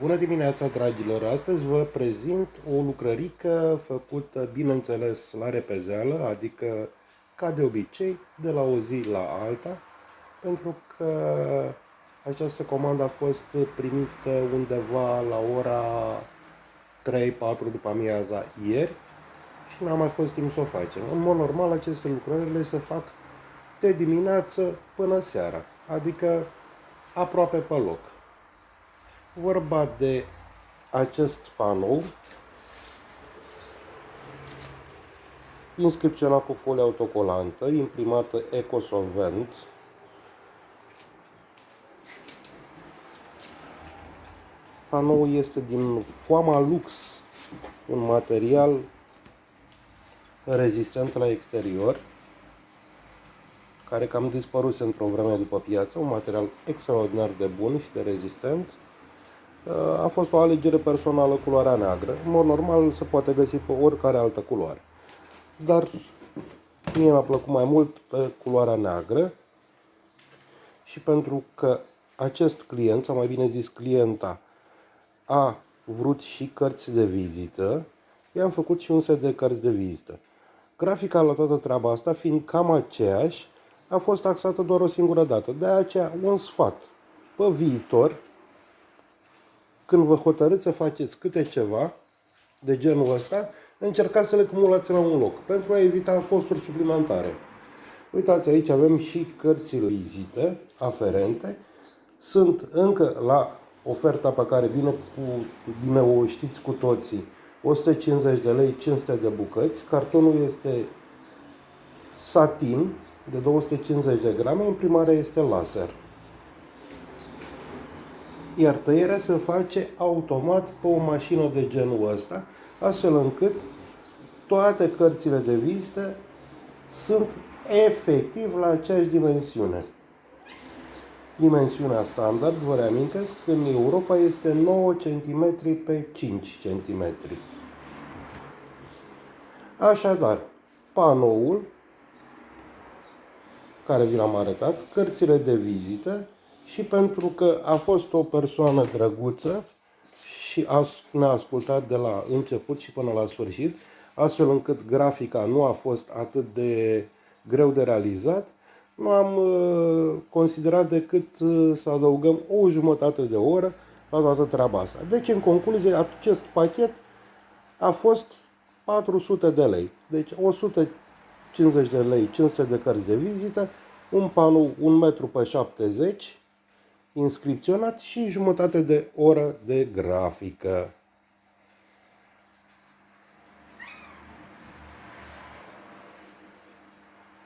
Bună dimineața, dragilor! Astăzi vă prezint o lucrărică făcută, bineînțeles, la repezeală, adică, ca de obicei, de la o zi la alta, pentru că această comandă a fost primită undeva la ora 3-4 după amiaza ieri și n-a mai fost timp să o facem. În mod normal, aceste lucrări se fac de dimineață până seara, adică aproape pe loc. Vorba de acest panou inscripționat cu folie autocolantă, imprimată Ecosolvent. Panoul este din foama lux, un material rezistent la exterior, care cam dispăruse într-o vreme după piață, un material extraordinar de bun și de rezistent. A fost o alegere personală, culoarea neagră. În mod normal se poate găsi pe oricare altă culoare, dar mie mi-a plăcut mai mult pe culoarea neagră și pentru că acest client, sau mai bine zis clienta, a vrut și cărți de vizită, i-am făcut și un set de cărți de vizită. Grafica la toată treaba asta, fiind cam aceeași, a fost taxată doar o singură dată. De aceea, un sfat. Pe viitor, când vă hotărâți să faceți câte ceva de genul ăsta, încercați să le cumulați la un loc, pentru a evita costuri suplimentare. Uitați, aici avem și cărțile vizită aferente. Sunt încă la oferta pe care bine o știți cu toții, 150 de lei, 500 de bucăți. Cartonul este satin de 250 de grame, imprimarea este laser. Iar tăierea se face automat pe o mașină de genul ăsta, astfel încât toate cărțile de vizită sunt efectiv la aceeași dimensiune. Dimensiunea standard, vă reamintesc, în Europa este 9 cm pe 5 cm. Așadar, panoul care vi l-am arătat, cărțile de vizită, și pentru că a fost o persoană drăguță și ne-a ascultat de la început și până la sfârșit, astfel încât grafica nu a fost atât de greu de realizat, nu am considerat decât să adăugăm o jumătate de oră la toată treaba asta. Deci, în concluzie, acest pachet a fost 400 de lei. Deci 150 de lei, 500 de cărți de vizită, un panou 1,70 m inscripționat și jumătate de oră de grafică.